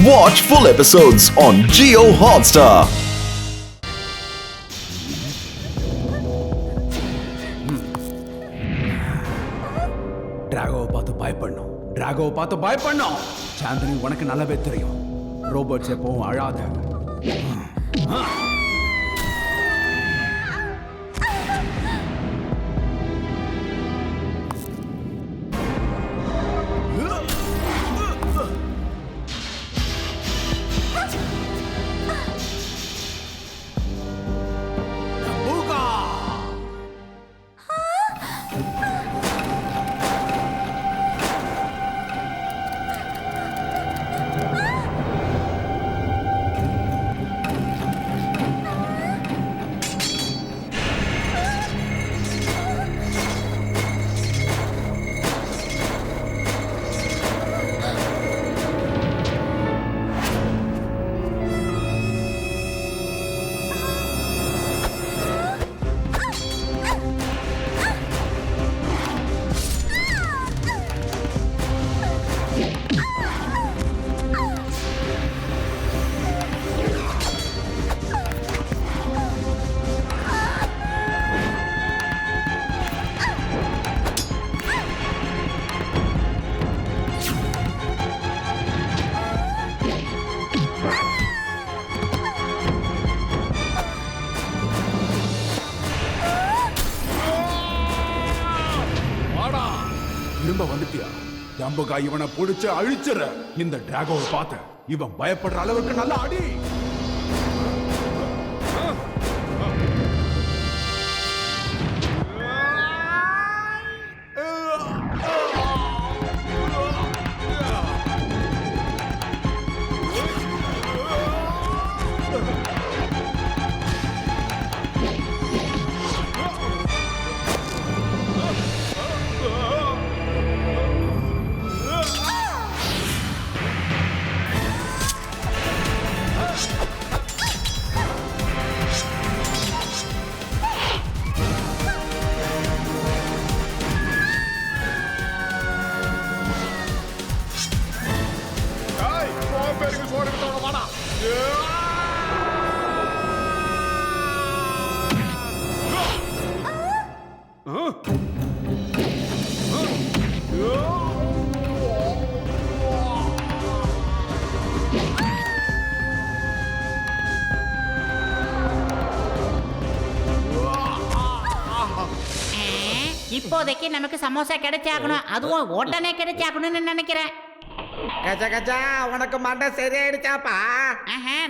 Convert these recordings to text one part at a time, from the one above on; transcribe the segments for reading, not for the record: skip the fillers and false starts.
Watch full episodes on Jio Hotstar. டிராகோவை பார்த்து பயப்படணும். சாந்தினி உனக்கு நல்லாவே தெரியும். ரோபோட்ஸ் எப்பவும் அழாத. திரும்ப வந்துட்டியா? ஜம்புகா இவனை புடிச்சு அழிச்சிர. இந்த டிராகோவை பார்த்து இவன் பயப்படுற அளவுக்கு நல்லா அடி. இப்போதைக்கு நமக்கு சமோசா கிடைச்சாகணும். அதுவும் உடனே கிடைச்சாகணும்னு நினைக்கிறேன். கஜா கஜா உனக்கு மண்டை சரியாயிடுச்சாப்பா?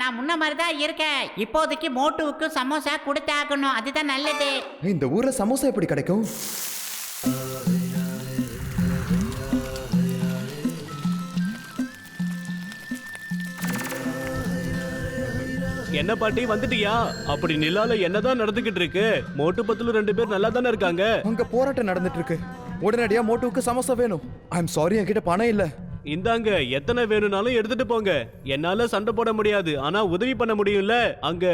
நான் முன்ன மாதிரி தான் இருக்கேன். இப்போதைக்கு மோட்டுவுக்கு சமோசா கொடுத்தாகணும். அதுதான் நல்லது. இந்த ஊர்ல சமோசா எப்படி கிடைக்கும்? என்ன பாட்டி வந்துட்டியா? அப்படி நிலால என்னதான் நடந்துகிட்டு இருக்கு? மோட்டு பத்துல 2 பேர் நல்லா தானே இருக்காங்க. அங்க போராட்டம் நடந்துட்டு இருக்கு. உடனடியா மோட்டுவுக்கு சமோசா வேணும். ஐ எம் சாரி, என்கிட்ட பணம் இல்ல. இந்தாங்க, எத்தனை வேணும்னாலும் எடுத்துட்டு போங்க. என்னால சண்டை போட முடியாது, ஆனா உதவி பண்ண முடியும்ல. அங்க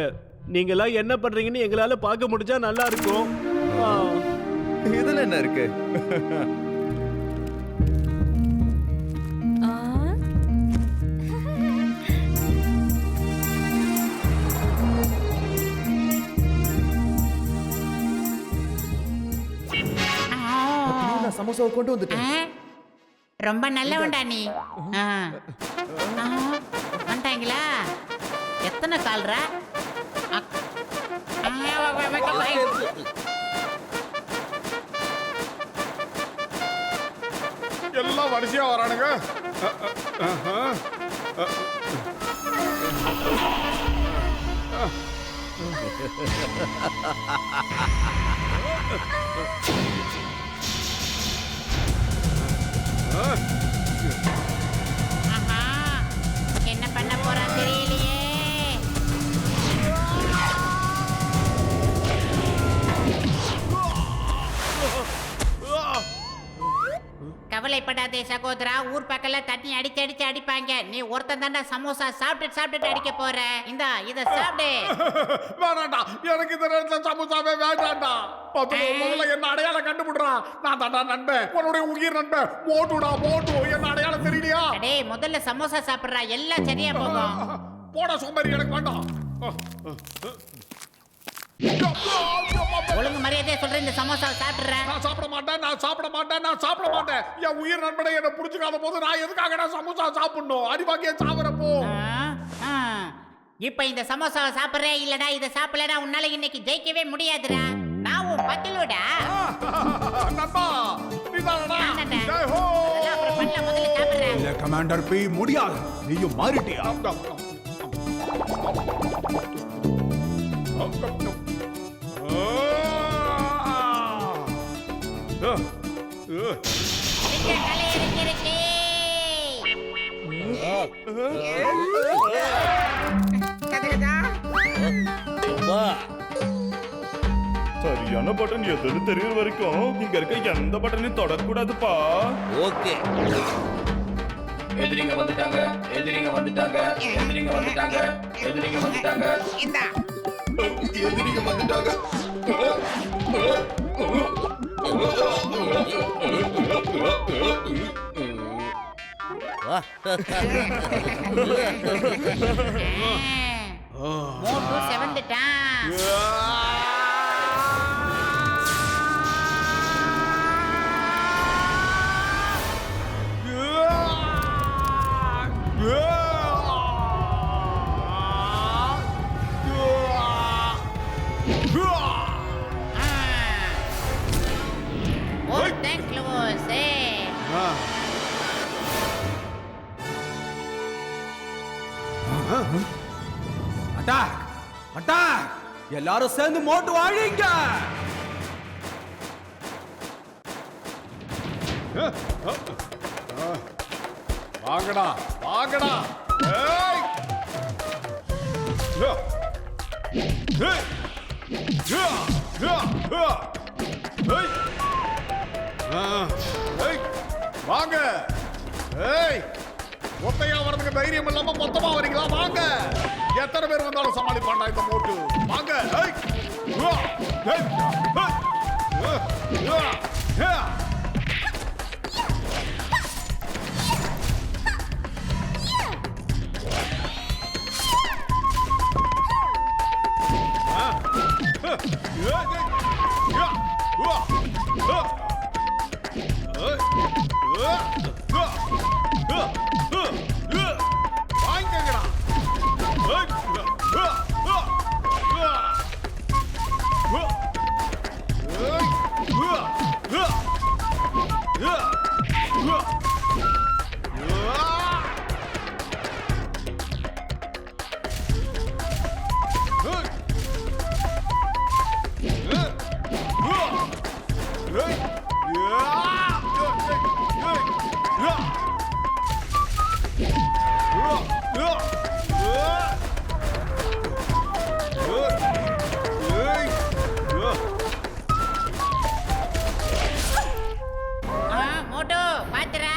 நீங்களா என்ன பண்றீங்கன்னு எங்களால பார்க்க முடிஞ்சா நல்லா இருக்கும். இதுல என்ன இருக்கு? சமோசாவை கொண்டு வந்துட்டேன். ரொம்ப நல்லவன்டா நீ. வந்துட்டாங்களா? எத்தனை கால்ரா? எல்லாம் வரிசையா வரானுங்க. என்ன பண்ண போறான் தெரியலையே. கவலைப்படாதே சகோதரா, ஊர் பக்கத்துல தண்ணி அடிச்சு அடிப்பாங்க. நீ ஒருத்தன் தாண்டா சமோசா சாப்பிட்டு அடிக்க போற. இந்தா இத சாப்பிடு. வேணாண்டா, எனக்கு இந்த நேரத்துல சமோசாவே வேண்டாண்டா. முதல்ல என்ன அடையாளம் கண்டுபிடுறான். நான் தாண்டா நண்பன், உன்னுடைய உயிர் நண்பன் மோட்டுடா. மோட்டு என்ன அடையாளம் அடையாளம் தெரியலையா? டேய் முதல்ல சமோசா சாப்பிடுறா, எல்லாம் சரியா போகும். போடா சோம்பேறி, எனக்கு வேண்டாம். ஒழுங்கு மரியாதையா சொல்ற, இந்த சமோசாவை சாப்பிடுற. நான் சாப்பிட மாட்டேன், நான் சாப்பிட மாட்டேன், நான் சாப்பிட மாட்டேன். என் உயிர் நண்பனை என்ன புடிச்சுக்காத போது நான் எதுக்காக நான் சமோசா சாப்பிடணும்? அடிவாக்கிய சாவரப்போ. இப்ப இந்த சமோசாவை சாப்பிடுறே இல்லடா, இத சாப்பிடலடா உன்னால இன்னைக்கு ஜெயிக்கவே முடியாதுடா. நான் உன் பக்கிலுடா. நண்பா, நீதானடா? நானடா. ஜெய் ஹோ. அதெல்லாம் அப்புறம் பண்ணல, முதல்ல சாப்பிடுறேன். இல்ல கமாண்டர் பி, முடியாது. நீயும் மாறிட்டியா? இங்க தலை இறங்கிருச்சு. கஜா கஜா சரியான பட்டன் எதுன்னு தெரியற வரைக்கும் இங்க இருக்க எந்த பட்டனையும் தொடக்கூடாதுப்பா. ஓகே. எதிரிங்க வந்துட்டாங்க, எதிரிங்க வந்துட்டாங்க, எதிரிங்க வந்துட்டாங்க, எதிரிங்க வந்துட்டாங்க. இந்தா எதிரிங்க வந்துட்டாங்க. மோட்டு செவந்துட்டான். ஒருத்தன் க்ளோஸ். அட்டாக் அட்டாக், எல்லாரும் சேர்ந்து மோட்டு வாழிங்க. வாங்கடா, வாங்கடா. ஏய். ஏய். ஏய். ஏய். வாங்க. ஏய். ஒத்தையா வரதுக்கு தைரியம் இல்லாம மொத்தமா வரீங்களா? வாங்க. எத்தனை பேர் வந்தாலும் சமாளிப்பாண்டா இந்த மோட்டு. வாங்க. ஏய். ஏய். ஏய். மோட்டு பாத்துறா.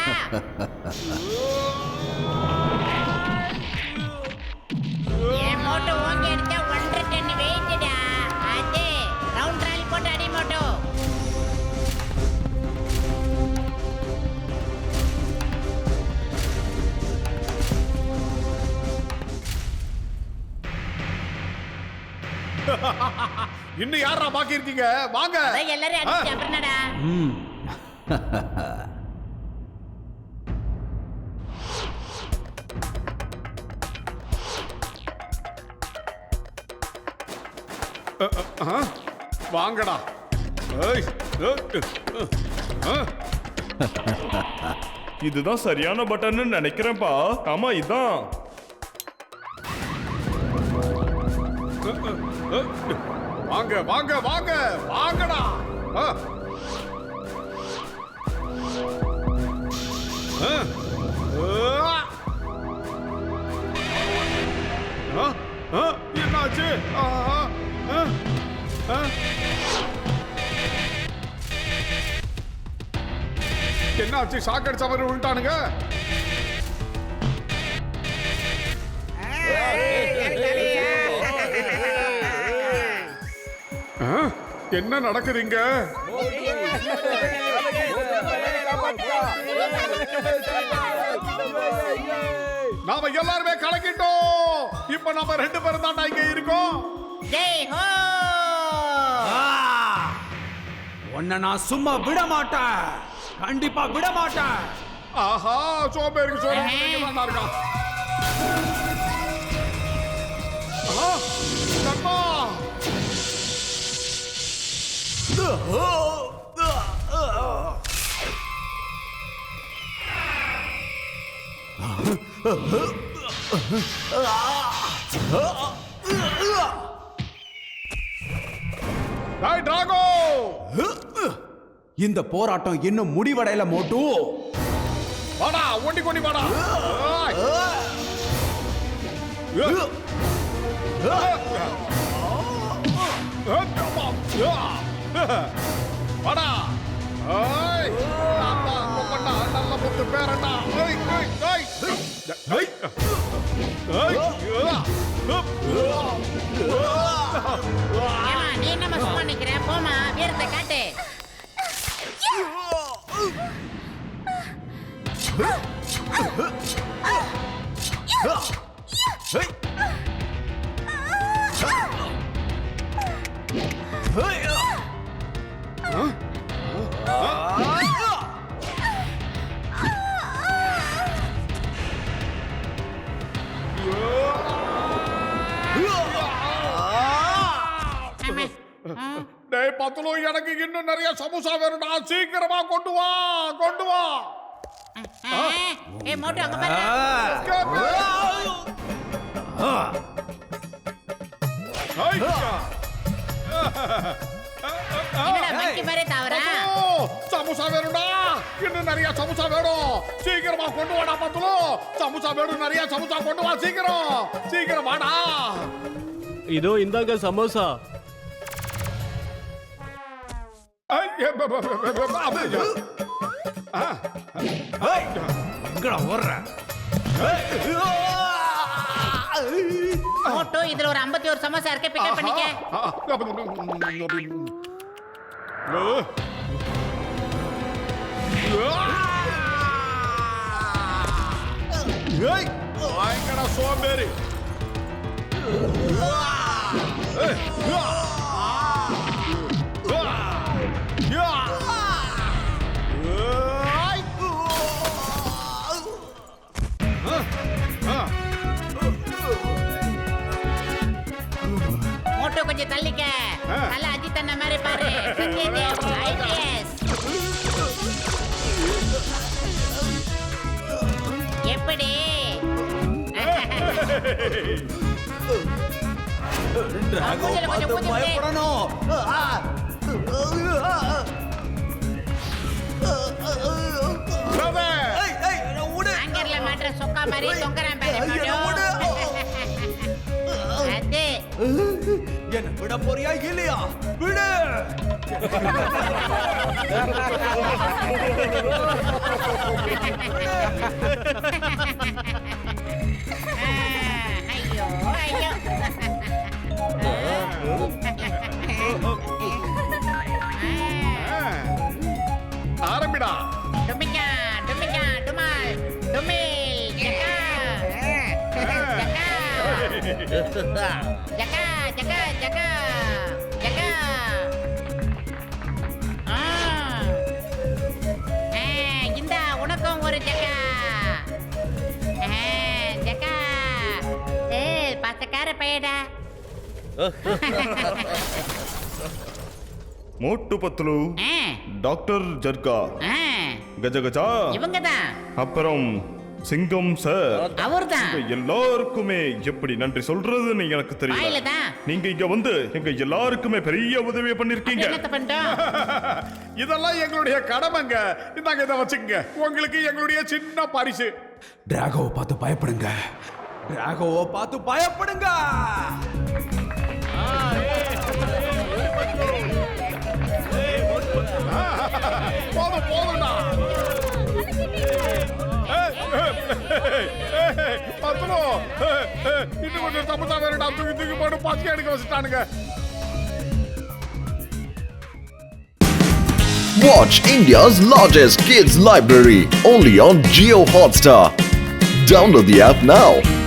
என் மோட்டு ஓங்கி அடிச்சா 1.5 டன் வெயிட்டடா. அது ரவுண்ட் ராலி போட்டு அடி மோட்டு. இன்னும் யாரா பாக்கி இருக்கீங்க? வாங்க. அதான் எல்லாரும் அடிச்சு அப்புறம்டா. வாங்கடா. ஏய். இதுதான் சரியான பட்டன்னு நினைக்கிறேன்ப்பா. ஆமா இதான். வாங்க வாங்க வாங்க வாங்கடா. என்னாச்சு? என்னாச்சு? ஷாக் அடிச்ச மாதிரி விழுட்டானுங்க. என்ன நடக்குதுங்க? நாம எல்லாருமே கலக்கிட்டோம். இப்ப நம்ம 2 பேரும் தான் இங்க இருக்கோம். ஜெய் ஹோ. உன்னை நான் சும்மா விட மாட்டேன், கண்டிப்பா விட மாட்டேன். ஆஹா, சோம்பேறிக்கு சோம்பேறி நல்லா இருக்கான். நண்பா, டேய் டிராகோ, இந்த போராட்டம் இன்னும் முடிவடையல மோட்டு. வாடா, ஒண்டி கொண்டி வாடா. வாடா. ஏய், நான்டா கொப்பண்ணா, நல்ல முத்து பேரண்ணா. ஏய் ஏய் ஏய். ஏய். ஏய். ஏமா நீ நம்ம சும்மா நிக்கிற? போமா, வீரத்தை காட்டு. டேய் பத்துலோ, எனக்கு இன்னும் நிறைய சமோசா வேணும்டா. சீக்கிரமா கொண்டு வா, கொண்டு வா. ஏய் மோட்டு அங்க பாரு. என்னடா மச்சி மாதிரி தாவறா? சமோசா வேணும்டா, இன்னும் நிறைய சமோசா வேணும். சீக்கிரமா கொண்டு வாடா பத்துலோ. சமோசா வேணும், நிறைய சமோசா கொண்டு வா. சீக்கிரம் சீக்கிரம் வாடா. இதோ இந்தாங்க சமோசா. எங்கடா ஓடுற? மோட்டு இதுல ஒரு 51 சமோசா இருக்கு, பிக்கப் பண்ணிக்க. எங்கடா சோம்பேறி? மோட்டு கொஞ்சம் தள்ளிக்க. நல்ல அஜித் அண்ணா மாதிரி பாரு. சத்யதேவ் ஐபிஎஸ். எப்படி? டிராகோ பார்த்து பயப்படணும். ஆங்கர்ல மாற்ற சொக்கா மாதிரி தொங்கறான் பாரு மோட்டு. அது என்ன விட போறியா இல்லையா? விடு. ஐயோ ஐயோ. ஆரம்பிடா. டுமிக்கா டுமிக்கா டுமால் டுமில் ஜக்கா ஜக்கா ஜக்கா ஜக்கா ஜக்கா. இந்தா உனக்கும் ஒரு ஜக்கா. ஜக்கா பச்சைக்கார பையடா. மோட்டு பத்துலு, டாக்டர் ஜர்கா, கஜகஜா, இவங்கதான். அப்புறம் சிங்கம் சார். அவர்தான். எல்லாருக்குமே எப்படி நன்றி சொல்றதுன்னு எனக்கு தெரியல. வாயிலதான். நீங்க இங்க வந்து எங்க எல்லாருக்குமே பெரிய உதவி பண்ணிருக்கீங்க. என்னத்த பண்ணிட்டோம்? இதெல்லாம் எங்களுடைய கடமைங்க. இந்தாங்க, இதை வச்சுக்கங்க. உங்களுக்கு எங்களுடைய சின்ன பரிசு. டிராகோவை பார்த்து பயப்படுங்க, டிராகோவை பார்த்து பயப்படுங்க. போதும் போதும்டா. பத்துலோ, இன்னும் கொஞ்சம் சமோசா வேணும்டா. தூக்கி தூக்கி போட்டு பச்சை எடுக்க வச்சுட்டானுங்க. Watch India's largest kids library only on Jio Hotstar. Download the app now.